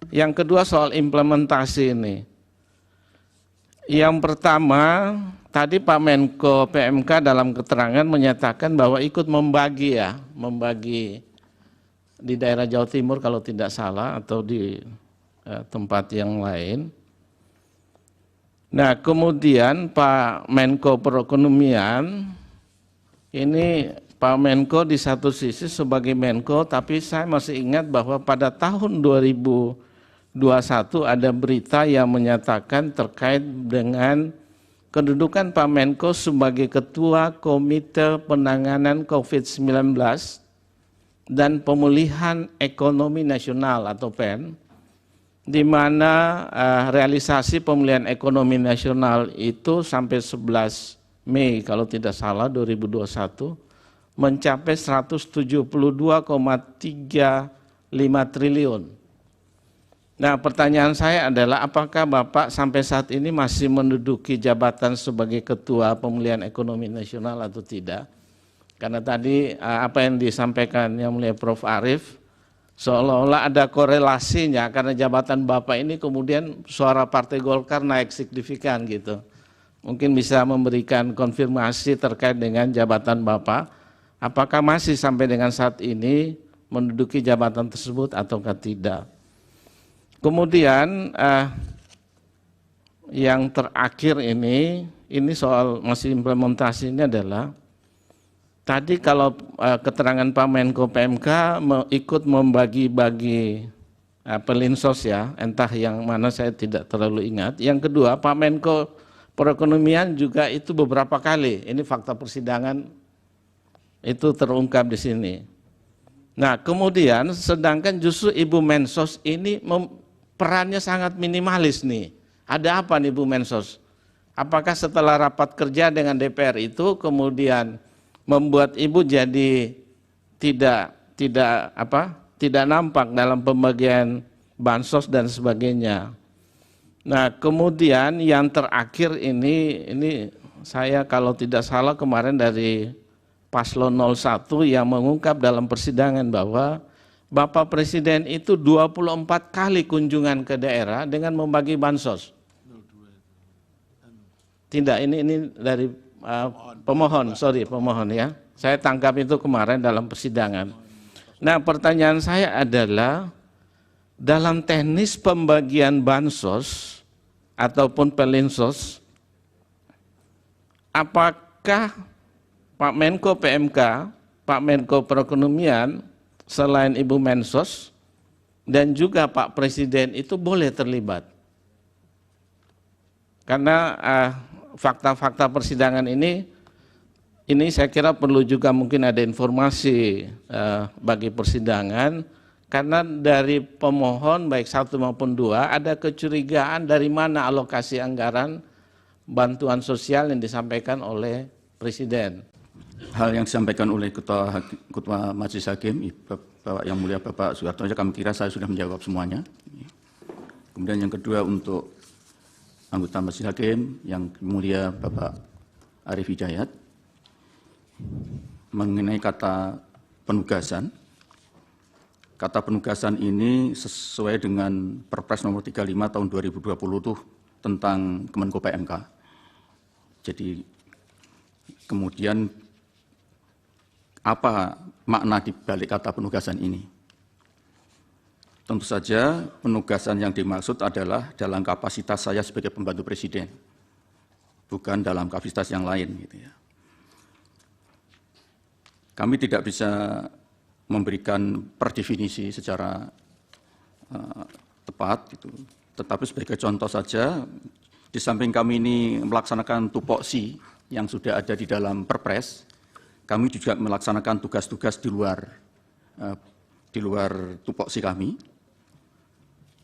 Yang kedua soal implementasi ini. Yang pertama, tadi Pak Menko PMK dalam keterangan menyatakan bahwa ikut membagi di daerah Jawa Timur kalau tidak salah atau di tempat yang lain. Nah, kemudian Pak Menko Perekonomian, ini Pak Menko di satu sisi sebagai Menko, tapi saya masih ingat bahwa pada tahun 2021 ada berita yang menyatakan terkait dengan kedudukan Pak Menko sebagai Ketua Komite Penanganan COVID-19 dan Pemulihan Ekonomi Nasional atau PEN, di mana realisasi pemulihan ekonomi nasional itu sampai 11 Mei kalau tidak salah 2021 mencapai 172,35 triliun. Nah, pertanyaan saya adalah apakah Bapak sampai saat ini masih menduduki jabatan sebagai Ketua Pemulihan Ekonomi Nasional atau tidak? Karena tadi apa yang disampaikan Yang Mulia Prof. Arief, seolah-olah ada korelasinya karena jabatan Bapak ini kemudian suara Partai Golkar naik signifikan gitu. Mungkin bisa memberikan konfirmasi terkait dengan jabatan Bapak, apakah masih sampai dengan saat ini menduduki jabatan tersebut ataukah tidak. Kemudian yang terakhir ini soal masih implementasi ini adalah tadi kalau keterangan Pak Menko PMK ikut membagi-bagi pelinsos ya, entah yang mana saya tidak terlalu ingat. Yang kedua, Pak Menko Perekonomian juga itu beberapa kali, ini fakta persidangan itu terungkap di sini. Nah, kemudian sedangkan justru Ibu Mensos ini perannya sangat minimalis nih. Ada apa nih Bu Mensos? Apakah setelah rapat kerja dengan DPR itu kemudian membuat Ibu jadi tidak nampak dalam pembagian bansos dan sebagainya. Nah, kemudian yang terakhir ini saya kalau tidak salah kemarin dari Paslon 01 yang mengungkap dalam persidangan bahwa Bapak Presiden itu 24 kali kunjungan ke daerah dengan membagi bansos. Tidak, ini dari pemohon ya. Saya tangkap itu kemarin dalam persidangan. Nah, pertanyaan saya adalah dalam teknis pembagian bansos ataupun pelinsos, apakah Pak Menko PMK, Pak Menko Perekonomian, selain Ibu Mensos dan juga Pak Presiden itu boleh terlibat? Karena fakta-fakta persidangan ini saya kira perlu juga mungkin ada informasi bagi persidangan, karena dari pemohon baik 1 maupun 2 ada kecurigaan dari mana alokasi anggaran bantuan sosial yang disampaikan oleh Presiden. Hal yang disampaikan oleh Ketua Majelis Hakim, Bapak Yang Mulia Bapak Soeharto, kami kira saya sudah menjawab semuanya. Kemudian yang kedua untuk anggota Majelis Hakim yang mulia Bapak Arief Hidayat mengenai kata penugasan. Kata penugasan ini sesuai dengan Perpres nomor 35 tahun 2020 itu tentang Kemenko PMK. Jadi kemudian apa makna di balik kata penugasan ini? Tentu saja penugasan yang dimaksud adalah dalam kapasitas saya sebagai pembantu presiden, bukan dalam kapasitas yang lain. Gitu ya. Kami tidak bisa memberikan per definisi secara tepat, gitu. Tetapi sebagai contoh saja, di samping kami ini melaksanakan tupoksi yang sudah ada di dalam Perpres, kami juga melaksanakan tugas-tugas di luar tupoksi kami.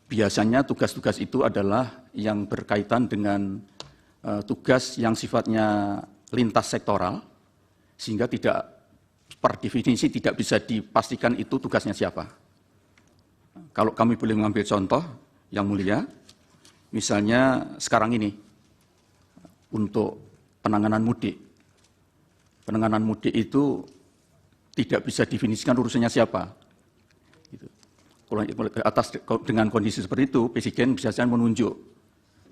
Biasanya tugas-tugas itu adalah yang berkaitan dengan tugas yang sifatnya lintas sektoral, sehingga tidak per definisi tidak bisa dipastikan itu tugasnya siapa. Kalau kami boleh mengambil contoh yang mulia, misalnya sekarang ini untuk penanganan mudik. Penanganan mudik itu tidak bisa definisikan urusannya siapa. dengan kondisi seperti itu, Presiden bisa saja menunjuk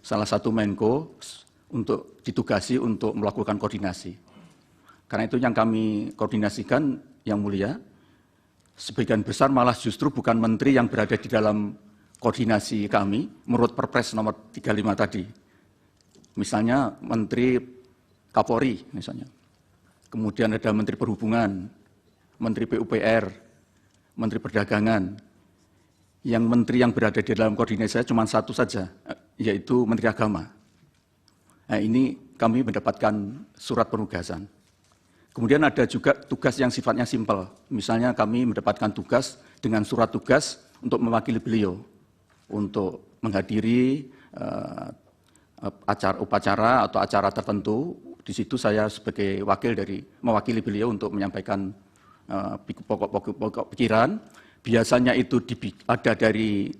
salah satu Menko untuk ditugasi untuk melakukan koordinasi. Karena itu yang kami koordinasikan, Yang Mulia, sebagian besar malah justru bukan menteri yang berada di dalam koordinasi kami, menurut Perpres nomor 35 tadi. Misalnya Menteri Kapolri, misalnya. Kemudian ada Menteri Perhubungan, Menteri PUPR, Menteri Perdagangan. Yang menteri yang berada di dalam koordinasi saya cuma satu saja, yaitu Menteri Agama. Nah, ini kami mendapatkan surat penugasan. Kemudian ada juga tugas yang sifatnya simpel. Misalnya kami mendapatkan tugas dengan surat tugas untuk mewakili beliau, untuk menghadiri upacara atau acara tertentu. Di situ saya sebagai wakil dari mewakili beliau untuk menyampaikan pokok-pokok pikiran. Biasanya itu ada dari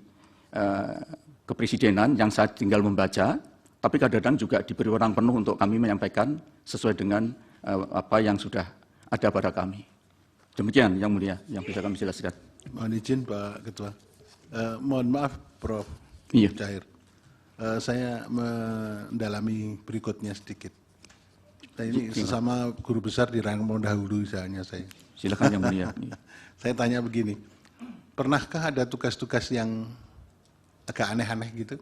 kepresidenan yang saya tinggal membaca, tapi kadang-kadang juga diberi wewenang penuh untuk kami menyampaikan sesuai dengan apa yang sudah ada pada kami. Demikian Yang Mulia yang bisa kami jelaskan. Mohon izin Pak Ketua. Mohon maaf Prof. Iya. Cair. Saya mendalami berikutnya sedikit. Nah, ini sesama guru besar di rangka pendahulu misalnya saya. Silakan Yang Mulia. Saya tanya begini, pernahkah ada tugas-tugas yang agak aneh-aneh gitu?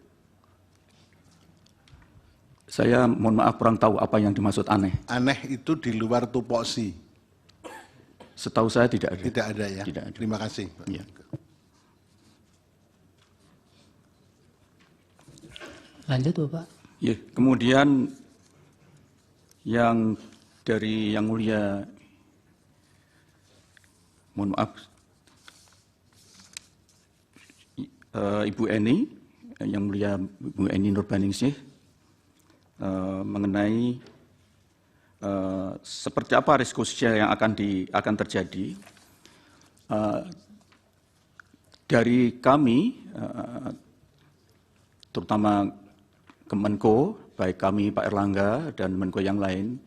Saya mohon maaf kurang tahu apa yang dimaksud aneh. Aneh itu di luar tupoksi. Setahu saya tidak ada. Tidak ada ya? Tidak ada. Terima kasih. Iya. Lanjut Bapak. Ya, kemudian yang dari Yang Mulia, mohon maaf, Ibu Eni, Yang Mulia Ibu Eni Nurbaningsih, mengenai seperti apa risiko sosial yang akan terjadi. Dari kami, terutama Kemenko, baik kami Pak Erlangga dan Menko yang lain,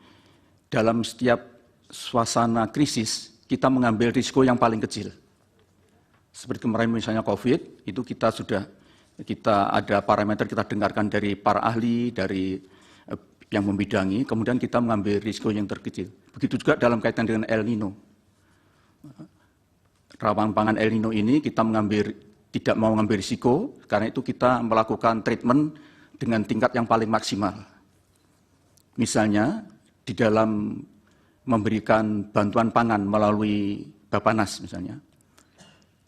dalam setiap suasana krisis kita mengambil risiko yang paling kecil. Seperti kemarin misalnya COVID, itu kita ada parameter kita dengarkan dari para ahli, dari yang membidangi, kemudian kita mengambil risiko yang terkecil. Begitu juga dalam kaitan dengan El Nino. Rawan pangan El Nino ini kita tidak mau mengambil risiko, karena itu kita melakukan treatment dengan tingkat yang paling maksimal. Misalnya, di dalam memberikan bantuan pangan melalui Bapanas misalnya,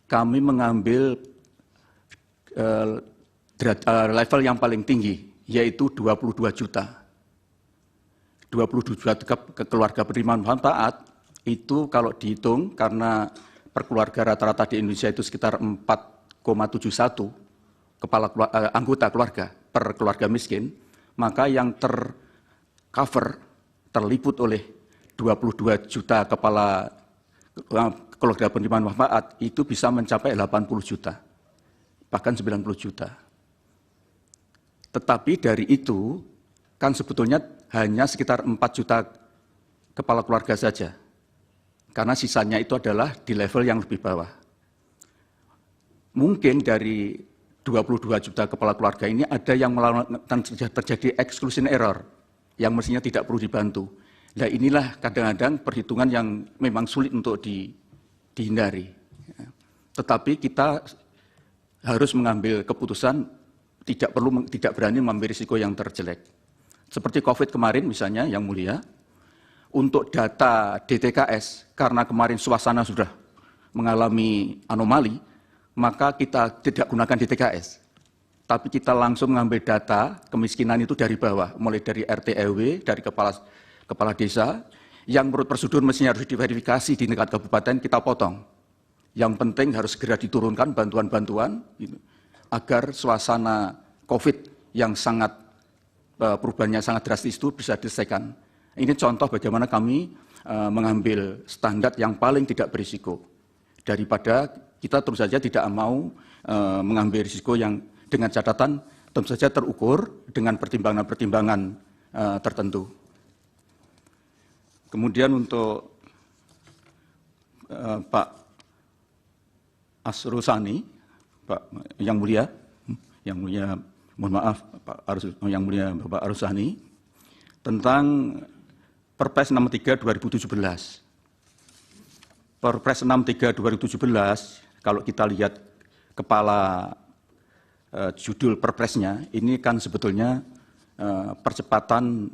kami mengambil level yang paling tinggi, yaitu 22 juta. 22 juta ke keluarga penerima manfaat, itu kalau dihitung, karena per keluarga rata-rata di Indonesia itu sekitar 4,71 anggota keluarga per keluarga miskin, maka yang tercover, terliput oleh 22 juta kepala keluarga penerima manfaat itu bisa mencapai 80 juta, bahkan 90 juta. Tetapi dari itu, kan sebetulnya hanya sekitar 4 juta kepala keluarga saja, karena sisanya itu adalah di level yang lebih bawah. Mungkin dari 22 juta kepala keluarga ini ada yang terjadi exclusion error, yang mestinya tidak perlu dibantu. Nah, inilah kadang-kadang perhitungan yang memang sulit untuk dihindari. Tetapi kita harus mengambil keputusan tidak berani mengambil risiko yang terjelek. Seperti COVID kemarin misalnya, Yang Mulia, untuk data DTKS, karena kemarin suasana sudah mengalami anomali, maka kita tidak gunakan DTKS. Tapi kita langsung mengambil data kemiskinan itu dari bawah, mulai dari RT RW, dari kepala desa, yang menurut prosedur mestinya harus diverifikasi di tingkat kabupaten, kita potong. Yang penting harus segera diturunkan bantuan-bantuan, agar suasana COVID yang perubahannya sangat drastis itu bisa diselesaikan. Ini contoh bagaimana kami mengambil standar yang paling tidak berisiko, daripada kita terus saja tidak mau mengambil risiko yang dengan catatan tentu saja terukur dengan pertimbangan-pertimbangan tertentu. Kemudian untuk Pak Asrul Sani, Pak yang mulia, mohon maaf yang mulia Bapak Arusani tentang Perpres 63 2017. Perpres 63 2017 kalau kita lihat kepala judul perpresnya ini kan sebetulnya percepatan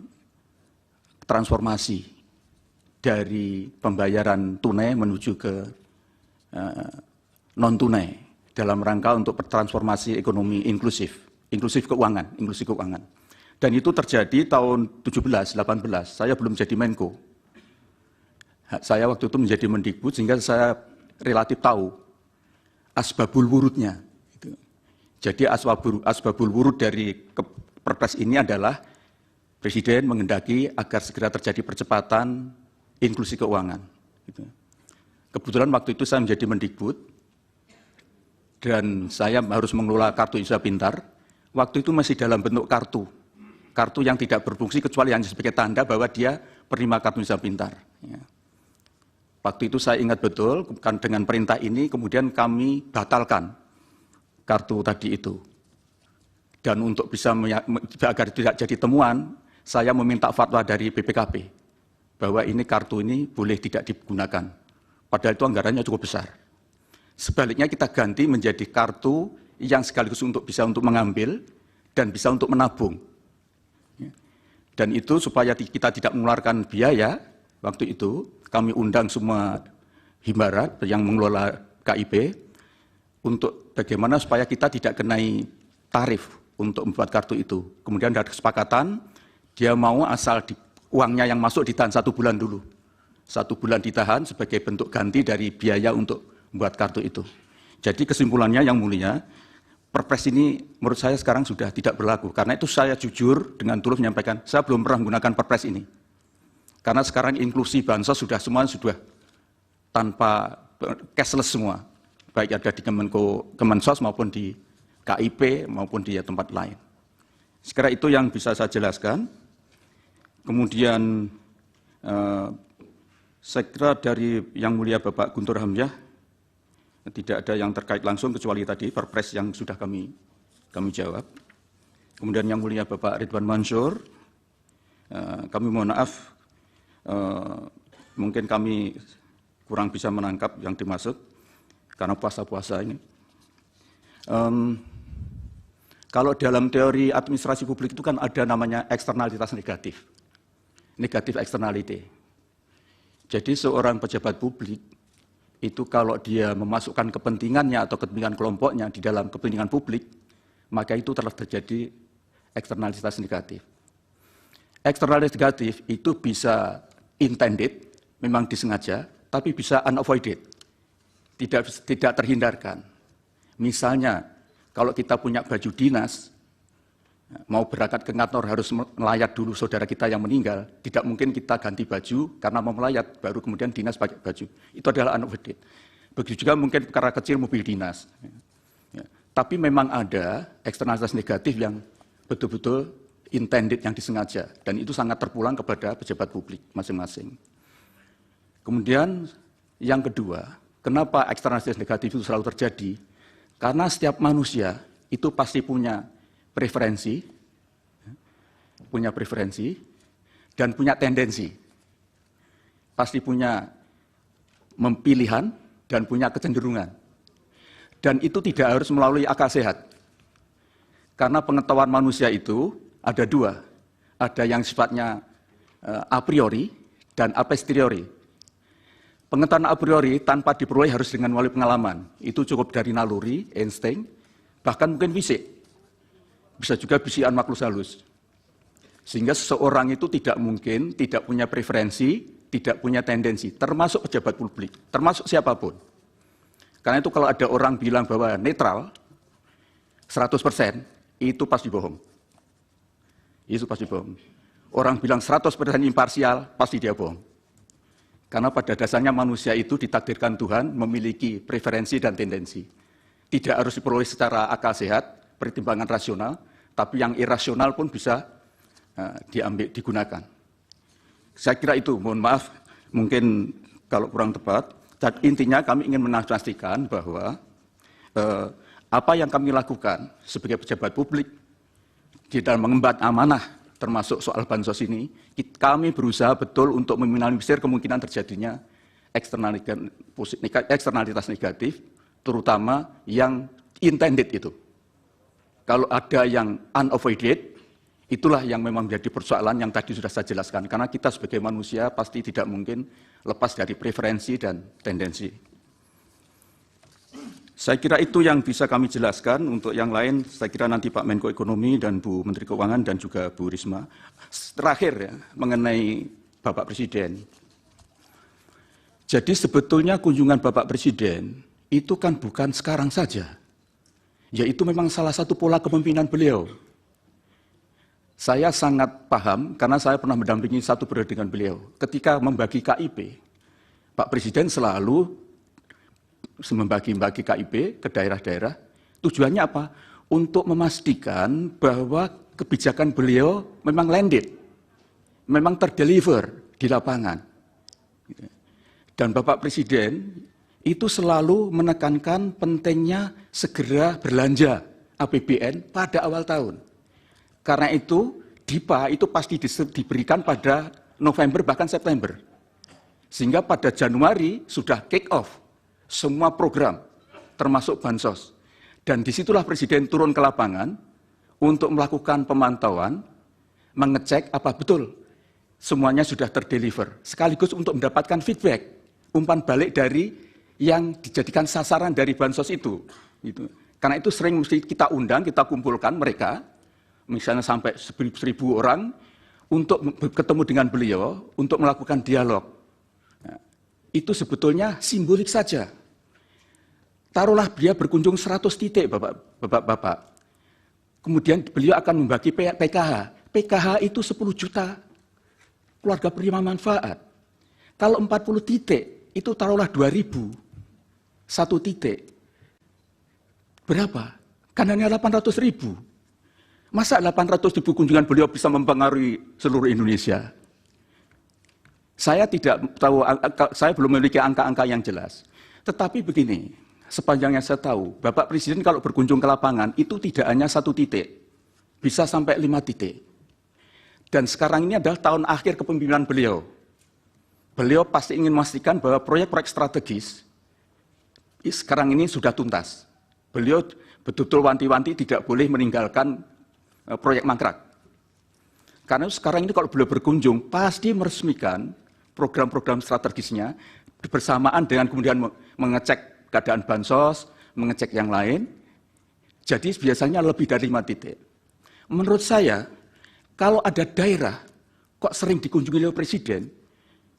transformasi dari pembayaran tunai menuju ke non tunai dalam rangka untuk transformasi ekonomi inklusif keuangan. Dan itu terjadi tahun 17, 18. Saya belum jadi Menko. Saya waktu itu menjadi Mendikbud sehingga saya relatif tahu asbabul wurudnya. Jadi asbabul wurud dari Perpres ini adalah Presiden menghendaki agar segera terjadi percepatan inklusi keuangan. Kebetulan waktu itu saya menjadi Mendikbud dan saya harus mengelola kartu Indonesia Pintar. Waktu itu masih dalam bentuk kartu yang tidak berfungsi kecuali hanya sebagai tanda bahwa dia penerima kartu Indonesia Pintar. Waktu itu saya ingat betul, dengan perintah ini kemudian kami batalkan kartu tadi itu. Dan untuk bisa agar tidak jadi temuan, saya meminta fatwa dari BPKP bahwa ini kartu ini boleh tidak digunakan. Padahal itu anggarannya cukup besar. Sebaliknya kita ganti menjadi kartu yang sekaligus bisa untuk mengambil dan bisa untuk menabung. Dan itu supaya kita tidak mengeluarkan biaya, waktu itu kami undang semua Himbara yang mengelola KIP untuk bagaimana supaya kita tidak kenai tarif untuk membuat kartu itu. Kemudian ada kesepakatan, dia mau asal uangnya yang masuk ditahan 1 bulan dulu. 1 bulan ditahan sebagai bentuk ganti dari biaya untuk membuat kartu itu. Jadi kesimpulannya yang mulia, Perpres ini menurut saya sekarang sudah tidak berlaku. Karena itu saya jujur dengan tulus menyampaikan, saya belum pernah menggunakan Perpres ini. Karena sekarang inklusi bansos sudah tanpa cashless semua. Baik ada di Kemensos maupun di KIP maupun di tempat lain. Sekira itu yang bisa saya jelaskan. Kemudian saya kira dari yang mulia Bapak Guntur Hamzah tidak ada yang terkait langsung kecuali tadi Perpres yang sudah kami jawab. Kemudian yang mulia Bapak Ridwan Mansur, kami mohon maaf, mungkin kami kurang bisa menangkap yang dimaksud karena puasa-puasa ini. Kalau dalam teori administrasi publik itu kan ada namanya eksternalitas negatif externality. Jadi seorang pejabat publik itu kalau dia memasukkan kepentingannya atau kepentingan kelompoknya di dalam kepentingan publik, maka itu telah terjadi eksternalitas negatif. Eksternalitas negatif itu bisa intended, memang disengaja, tapi bisa unavoided, tidak terhindarkan. Misalnya, kalau kita punya baju dinas, mau berangkat ke kantor harus melayat dulu saudara kita yang meninggal, tidak mungkin kita ganti baju karena mau melayat, baru kemudian dinas pakai baju. Itu adalah unavoided. Begitu juga mungkin perkara kecil mobil dinas. Tapi memang ada eksternalitas negatif yang betul-betul intended, yang disengaja. Dan itu sangat terpulang kepada pejabat publik masing-masing. Kemudian yang kedua, kenapa eksternalitas negatif itu selalu terjadi? Karena setiap manusia itu pasti punya preferensi, dan punya tendensi. Pasti punya pilihan dan punya kecenderungan. Dan itu tidak harus melalui akal sehat. Karena pengetahuan manusia itu ada dua. Ada yang sifatnya a priori dan a posteriori. Pengetahuan a priori tanpa diperoleh harus dengan melalui pengalaman. Itu cukup dari naluri, insting, bahkan mungkin fisik. Bisa juga bisikan makhluk halus. Sehingga seseorang itu tidak mungkin tidak punya preferensi, tidak punya tendensi, termasuk pejabat publik, termasuk siapapun. Karena itu kalau ada orang bilang bahwa netral, 100%, itu pasti bohong. Itu pasti bohong. Orang bilang 100% imparsial, pasti dia bohong. Karena pada dasarnya manusia itu ditakdirkan Tuhan memiliki preferensi dan tendensi. Tidak harus diperoleh secara akal sehat, pertimbangan rasional, tapi yang irasional pun bisa digunakan. Saya kira itu, mohon maaf, mungkin kalau kurang tepat. Intinya kami ingin menastikan bahwa apa yang kami lakukan sebagai pejabat publik di dalam mengemban amanah termasuk soal bansos ini, kami berusaha betul untuk meminimalisir kemungkinan terjadinya eksternalitas negatif, terutama yang intended itu. Kalau ada yang unavoided, itulah yang memang menjadi persoalan yang tadi sudah saya jelaskan. Karena kita sebagai manusia pasti tidak mungkin lepas dari preferensi dan tendensi. Saya kira itu yang bisa kami jelaskan. Untuk yang lain, saya kira nanti Pak Menko Ekonomi dan Bu Menteri Keuangan dan juga Bu Risma. Terakhir ya, mengenai Bapak Presiden. Jadi sebetulnya kunjungan Bapak Presiden itu kan bukan sekarang saja. Yaitu memang salah satu pola kepemimpinan beliau. Saya sangat paham karena saya pernah mendampingi satu periode dengan beliau. Ketika membagi KIP, Pak Presiden selalu membagi KIP ke daerah-daerah. Tujuannya apa? Untuk memastikan bahwa kebijakan beliau memang landed, memang terdeliver di lapangan. Dan Bapak Presiden itu selalu menekankan pentingnya segera belanja APBN pada awal tahun. Karena itu, DIPA itu pasti diberikan pada November bahkan September. Sehingga pada Januari sudah kick off semua program, termasuk bansos. Dan disitulah Presiden turun ke lapangan untuk melakukan pemantauan, mengecek apa betul semuanya sudah terdeliver. Sekaligus untuk mendapatkan feedback, umpan balik dari yang dijadikan sasaran dari bansos itu. Karena itu sering mesti kita undang, kita kumpulkan mereka, misalnya sampai 1.000 orang, untuk ketemu dengan beliau, untuk melakukan dialog. Nah, itu sebetulnya simbolik saja. Taruhlah beliau berkunjung 100 titik, Bapak-Bapak. Kemudian beliau akan membagi PKH. PKH itu 10 juta keluarga penerima manfaat. Kalau 40 titik, itu taruhlah 2.000. 1 titik. Berapa? Kan hanya 800.000. Masa 800.000 kunjungan beliau bisa mempengaruhi seluruh Indonesia? Saya tidak tahu, saya belum memiliki angka-angka yang jelas. Tetapi begini, sepanjang yang saya tahu, Bapak Presiden kalau berkunjung ke lapangan, itu tidak hanya 1 titik, bisa sampai 5 titik. Dan sekarang ini adalah tahun akhir kepemimpinan beliau. Beliau pasti ingin memastikan bahwa proyek-proyek strategis sekarang ini sudah tuntas. Beliau betul-betul wanti-wanti tidak boleh meninggalkan proyek mangkrak. Karena sekarang ini kalau beliau berkunjung, pasti meresmikan program-program strategisnya bersamaan dengan kemudian mengecek keadaan bansos, mengecek yang lain. Jadi biasanya lebih dari 5 titik. Menurut saya, kalau ada daerah kok sering dikunjungi oleh Presiden,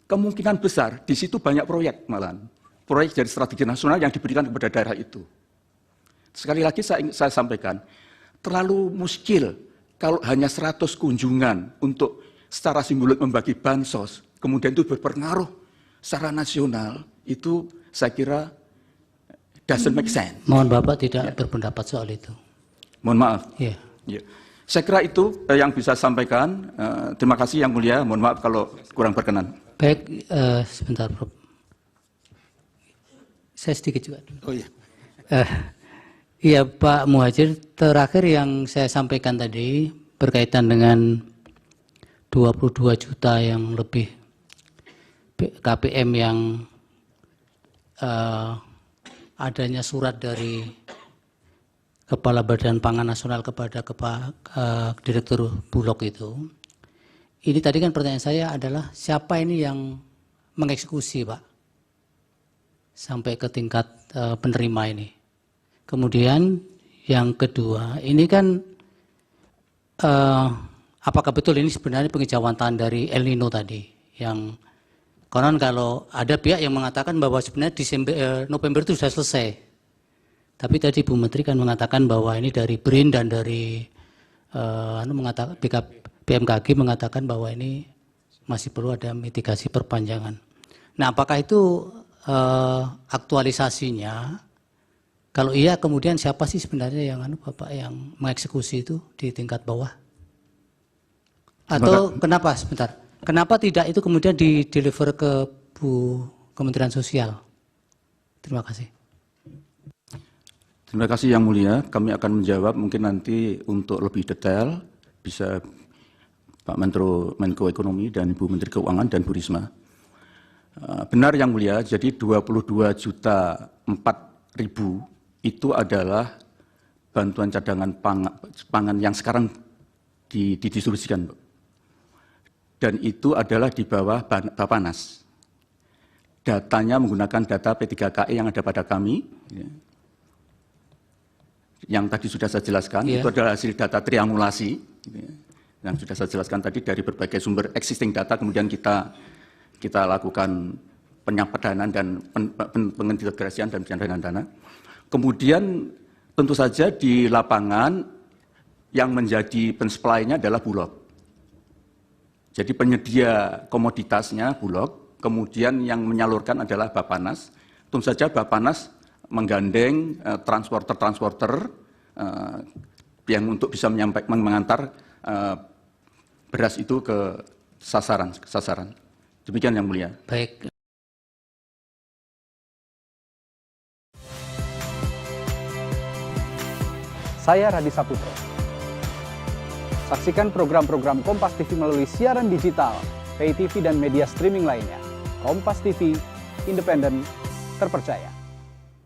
kemungkinan besar di situ banyak proyek malahan. Proyek dari strategi nasional yang diberikan kepada daerah itu. Sekali lagi saya sampaikan, terlalu muskil kalau hanya 100 kunjungan untuk secara simbolik membagi bansos, kemudian itu berpengaruh secara nasional, itu saya kira doesn't make sense. Mohon Bapak tidak berpendapat soal itu. Mohon maaf. Ya. Ya. Saya kira itu yang bisa saya sampaikan. Terima kasih Yang Mulia, mohon maaf kalau kurang berkenan. Baik, sebentar Prof. Saya sedikit juga. Oh iya. Iya Pak Muhadjir, terakhir yang saya sampaikan tadi berkaitan dengan 22 juta yang lebih KPM yang adanya surat dari Kepala Badan Pangan Nasional kepada Direktur Bulog itu. Ini tadi kan pertanyaan saya adalah siapa ini yang mengeksekusi Pak? Sampai ke tingkat penerima ini. Kemudian yang kedua, ini kan apakah betul ini sebenarnya pengejauhan dari El Nino tadi? Yang konon kalau ada pihak yang mengatakan bahwa sebenarnya November itu sudah selesai. Tapi tadi Bu Menteri kan mengatakan bahwa ini dari BRIN dan dari BMKG mengatakan bahwa ini masih perlu ada mitigasi perpanjangan. Nah, apakah itu aktualisasinya? Kalau iya, kemudian siapa sih sebenarnya yang Bapak yang mengeksekusi itu di tingkat bawah? Atau kenapa sebentar? Kenapa tidak itu kemudian di-deliver ke Kementerian Sosial? Terima kasih. Terima kasih Yang Mulia. Kami akan menjawab mungkin nanti untuk lebih detail bisa Pak Menko Ekonomi dan Ibu Menteri Keuangan dan Bu Risma. Benar Yang Mulia, jadi 22.004.000 itu adalah bantuan cadangan pangan yang sekarang didistribusikan. Dan itu adalah di bawah Bappenas. Datanya menggunakan data P3KE yang ada pada kami, yang tadi sudah saya jelaskan, itu adalah hasil data triangulasi, yang sudah saya jelaskan tadi dari berbagai sumber existing data, kemudian kita lakukan penyempurnaan dan pengintegrasian dan penyaluran dana. Kemudian tentu saja di lapangan yang menjadi pensuplainya adalah Bulog. Jadi penyedia komoditasnya Bulog, kemudian yang menyalurkan adalah Bappenas. Tentu saja Bappenas menggandeng transporter yang untuk bisa mengantar beras itu ke sasaran. Demikian Yang Mulia. Baik. Saya Radi Saputro. Saksikan program-program Kompas TV melalui siaran digital, pay TV dan media streaming lainnya. Kompas TV, independen, terpercaya.